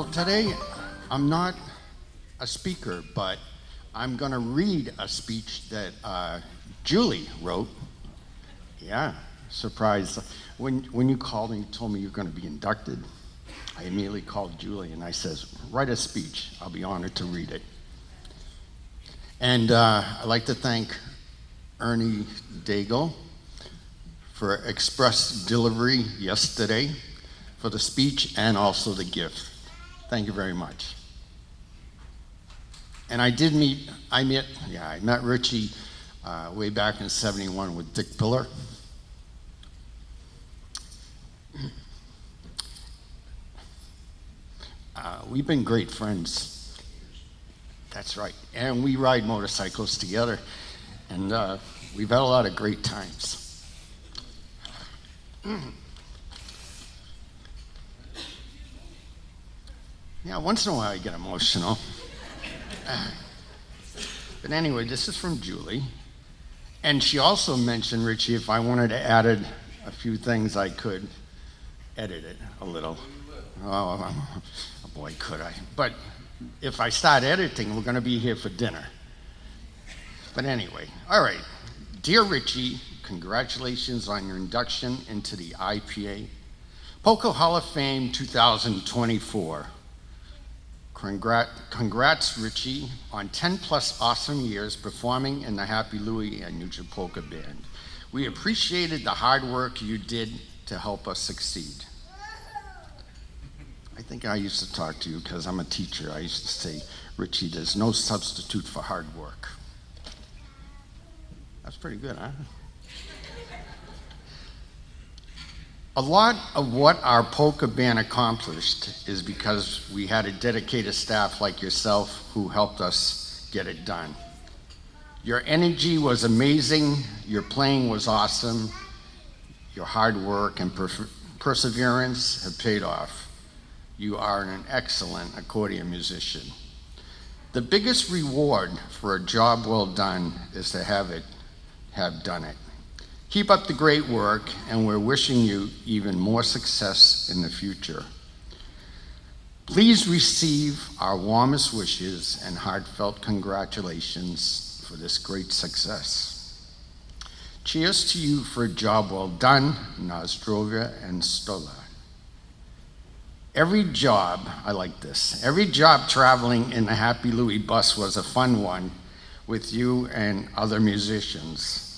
Well, today I'm not a speaker, but I'm going to read a speech that Julie wrote. Yeah, surprise. When you called and you told me you're going to be inducted, I immediately called Julie and I says, write a speech. I'll be honored to read it. And I'd like to thank Ernie Daigle for express delivery yesterday for the speech and also the gift. Thank you very much. And I met Richie way back in '71 with Dick Piller. We've been great friends. That's right. And we ride motorcycles together. And we've had a lot of great times. Yeah, once in a while I get emotional. But anyway, this is from Julie. And she also mentioned, Richie, if I wanted to add a few things, I could edit it a little. Oh boy, could I. But if I start editing, we're going to be here for dinner. But anyway, all right. Dear Richie, congratulations on your induction into the IPA Polka Hall of Fame 2024. Congrats, Richie, on 10 plus awesome years performing in the Happy Louie and Nutra Polka Band. We appreciated the hard work you did to help us succeed. I think I used to talk to you because I'm a teacher. I used to say, Richie, there's no substitute for hard work. That's pretty good, huh? A lot of what our polka band accomplished is because we had a dedicated staff like yourself who helped us get it done. Your energy was amazing, your playing was awesome, your hard work and perseverance have paid off. You are an excellent accordion musician. The biggest reward for a job well done is to have done it. Keep up the great work, and we're wishing you even more success in the future. Please receive our warmest wishes and heartfelt congratulations for this great success. Cheers to you for a job well done, na zdrowie and stola. Every job, I like this, every job traveling in the Happy Louie bus was a fun one with you and other musicians.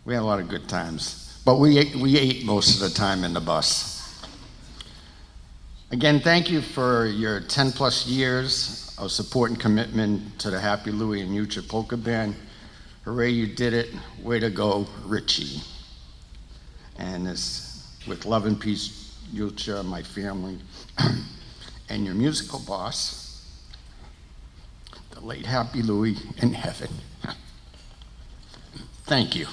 We had a lot of good times, but we ate most of the time in the bus. Again, thank you for your 10 plus years of support and commitment to the Happy Louie and Nutra Polka Band. Hooray, you did it. Way to go, Richie. And it's with love and peace, Nutra, my family, and your musical boss, the late Happy Louie in heaven. Thank you.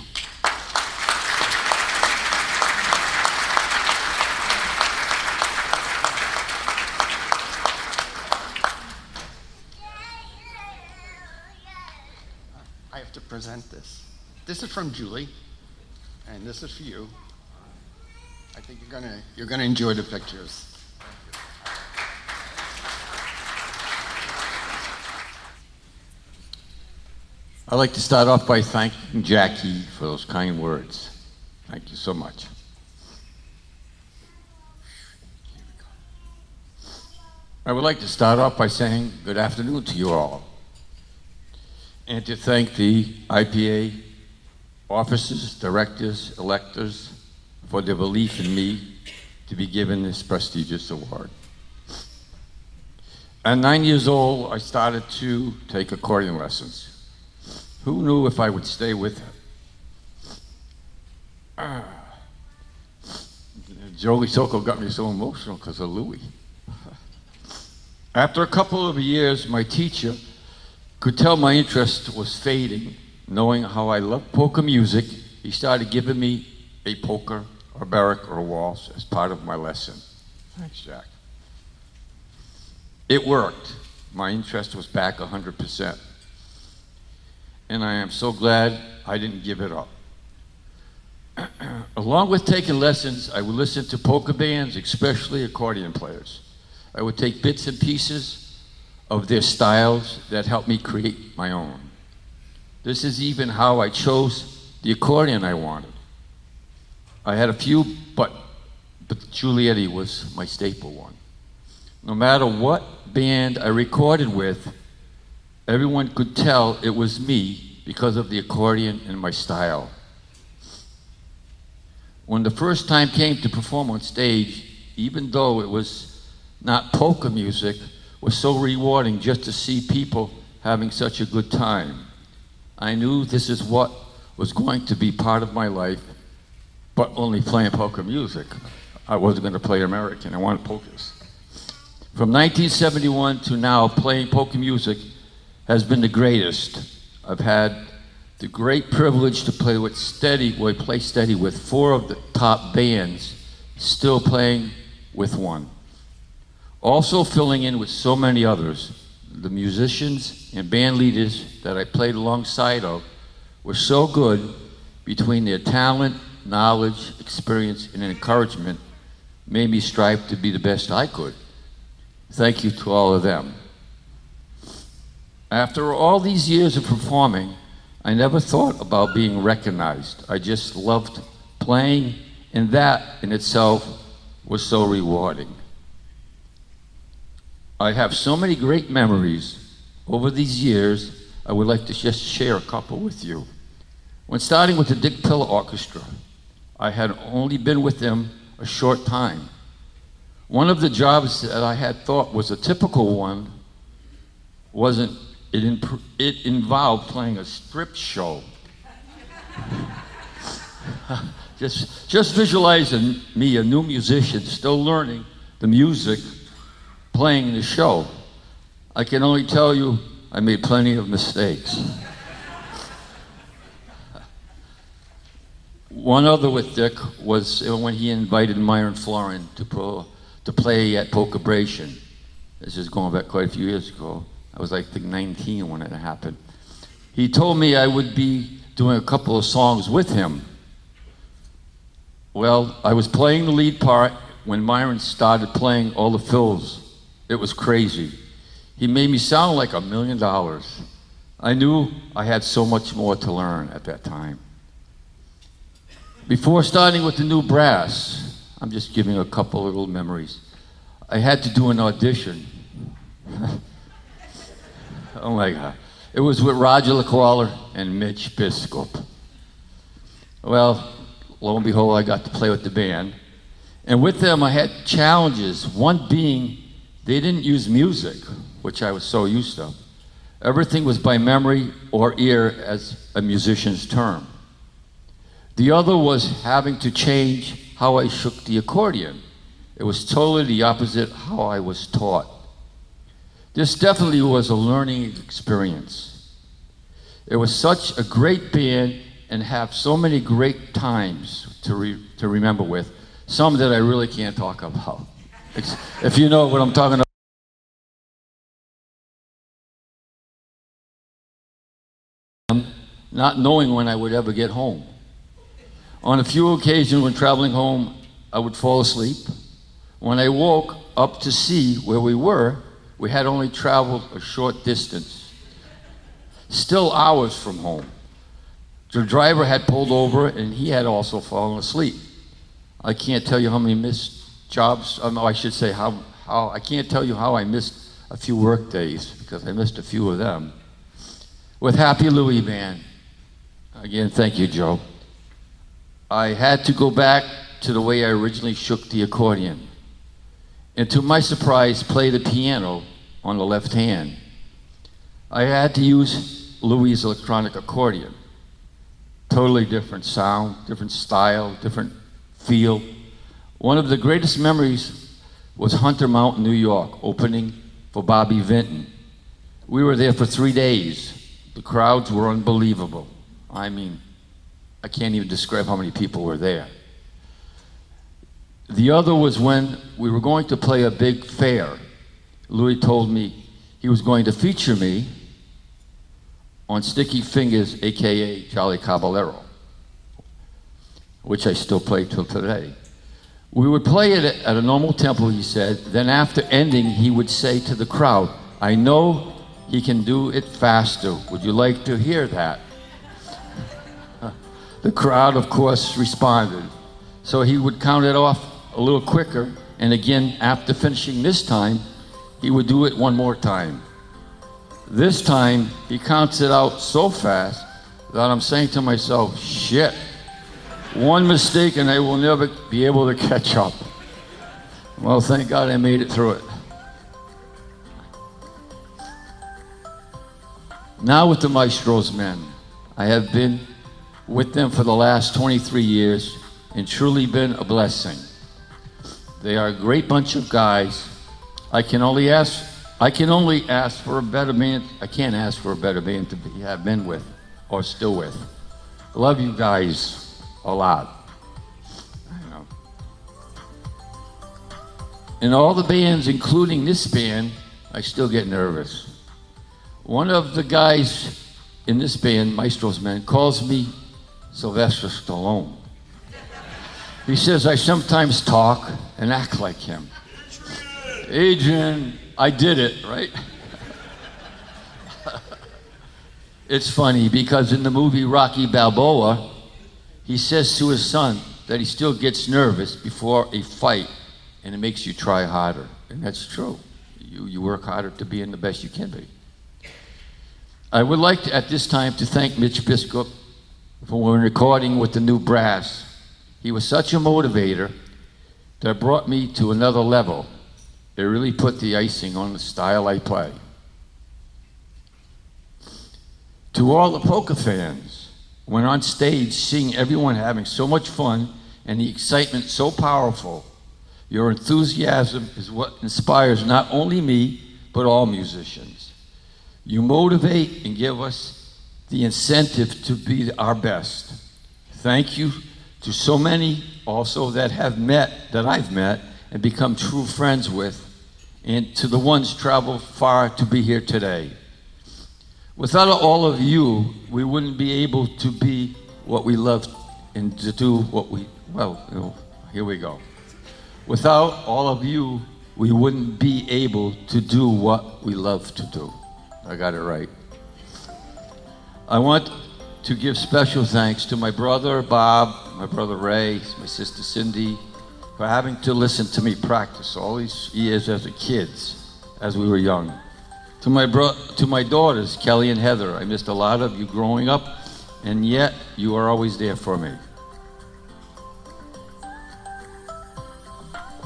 To present this. This is from Julie, and this is for you. I think you're gonna enjoy the pictures. I'd like to start off by thanking Jackie for those kind words. Thank you so much. I would like to start off by saying good afternoon to you all, and to thank the IPA officers, directors, electors for their belief in me to be given this prestigious award. At 9 years old, I started to take accordion lessons. Who knew if I would stay with it? Jolie Soko got me so emotional because of Louie. After a couple of years, my teacher could tell my interest was fading. Knowing how I love polka music, he started giving me a polka, or barrack, or a waltz as part of my lesson. Thanks, Jack. It worked. My interest was back 100%. And I am so glad I didn't give it up. Along with taking lessons, I would listen to polka bands, especially accordion players. I would take bits and pieces of their styles that helped me create my own. This is even how I chose the accordion I wanted. I had a few, but Giulietti was my staple one. No matter what band I recorded with, everyone could tell it was me because of the accordion and my style. When the first time came to perform on stage, even though it was not polka music, it was so rewarding just to see people having such a good time. I knew this is what was going to be part of my life, but only playing polka music. I wasn't going to play American, I wanted polkas. From 1971 to now, playing polka music has been the greatest. I've had the great privilege to play steady with 4 of the top bands, still playing with one. Also filling in with so many others. The musicians and band leaders that I played alongside of were so good between their talent, knowledge, experience, and encouragement made me strive to be the best I could. Thank you to all of them. After all these years of performing, I never thought about being recognized. I just loved playing, and that in itself was so rewarding. I have so many great memories over these years. I would like to just share a couple with you. When starting with the Dick Pillar Orchestra, I had only been with them a short time. One of the jobs that I had thought was a typical one wasn't. It involved playing a strip show. just visualizing me, a new musician, still learning the music, playing the show. I can only tell you I made plenty of mistakes. One other with Dick was when he invited Myron Florin to play at Polka Bration. This is going back quite a few years ago. I was, I think, 19 when it happened. He told me I would be doing a couple of songs with him. Well, I was playing the lead part when Myron started playing all the fills. It was crazy. He made me sound like $1 million. I knew I had so much more to learn at that time. Before starting with the new brass, I'm just giving a couple little memories. I had to do an audition. Oh my God. It was with Roger LaQualler and Mitch Biskup. Well, lo and behold, I got to play with the band. And with them, I had challenges. One being, they didn't use music, which I was so used to. Everything was by memory or ear, as a musician's term. The other was having to change how I shook the accordion. It was totally the opposite how I was taught. This definitely was a learning experience. It was such a great band and have so many great times to remember with, some that I really can't talk about. If you know what I'm talking about. Not knowing when I would ever get home. On a few occasions when traveling home, I would fall asleep. When I woke up to see where we were, we had only traveled a short distance, still hours from home. The driver had pulled over and he had also fallen asleep. I can't tell you how many missed jobs, I should say I can't tell you how I missed a few work days, because I missed a few of them. With Happy Louie Band, again, thank you, Joe. I had to go back to the way I originally shook the accordion, and to my surprise, play the piano on the left hand. I had to use Louie's electronic accordion. Totally different sound, different style, different feel. One of the greatest memories was Hunter Mountain, New York, opening for Bobby Vinton. We were there for 3 days. The crowds were unbelievable. I mean, I can't even describe how many people were there. The other was when we were going to play a big fair. Louis told me he was going to feature me on Sticky Fingers, AKA Charlie Caballero, which I still play till today. We would play it at a normal tempo, he said. Then after ending, he would say to the crowd, I know he can do it faster. Would you like to hear that? The crowd, of course, responded. So he would count it off a little quicker, and again, after finishing this time, he would do it one more time. This time, he counts it out so fast that I'm saying to myself, shit, one mistake and I will never be able to catch up. Well, thank God I made it through it. Now with the Maestro's men, I have been with them for the last 23 years and truly been a blessing. They are a great bunch of guys. I can only ask for a better man. I can't ask for a better man to have been with or still with. I love you guys a lot. I know. In all the bands, including this band, I still get nervous. One of the guys in this band, Maestro's Men, calls me Sylvester Stallone. He says I sometimes talk and act like him. Adrian, I did it, right? It's funny because in the movie Rocky Balboa, he says to his son that he still gets nervous before a fight and it makes you try harder. And that's true. You work harder to be in the best you can be. I would like to, at this time, to thank Mitch Biskup for recording with the new brass. He was such a motivator that brought me to another level. It really put the icing on the style I play. To all the polka fans, when on stage, seeing everyone having so much fun and the excitement so powerful, your enthusiasm is what inspires not only me, but all musicians. You motivate and give us the incentive to be our best. Thank you to so many also that I've met and become true friends with, and to the ones traveled far to be here today. Without all of you, we wouldn't be able to be what we love and to do what here we go. Without all of you, we wouldn't be able to do what we love to do. I got it right. I want to give special thanks to my brother Bob, my brother Ray, my sister Cindy, for having to listen to me practice all these years as a kids, as we were young. To my daughters, Kelly and Heather, I missed a lot of you growing up, and yet you are always there for me.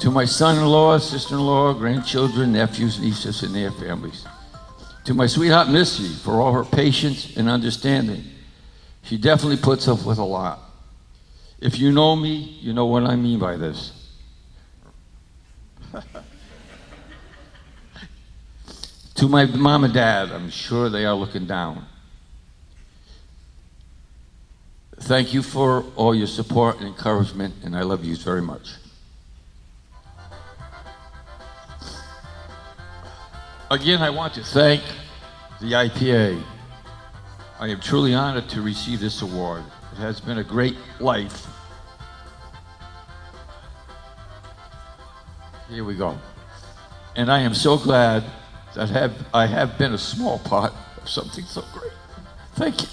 To my son-in-law, sister-in-law, grandchildren, nephews, nieces, and their families. To my sweetheart Missy, for all her patience and understanding. She definitely puts up with a lot. If you know me, you know what I mean by this. To my mom and dad, I'm sure they are looking down. Thank you for all your support and encouragement, and I love you very much. Again, I want to thank the IPA. I am truly honored to receive this award. It has been a great life. Here we go. And I am so glad that I have been a small part of something so great. Thank you.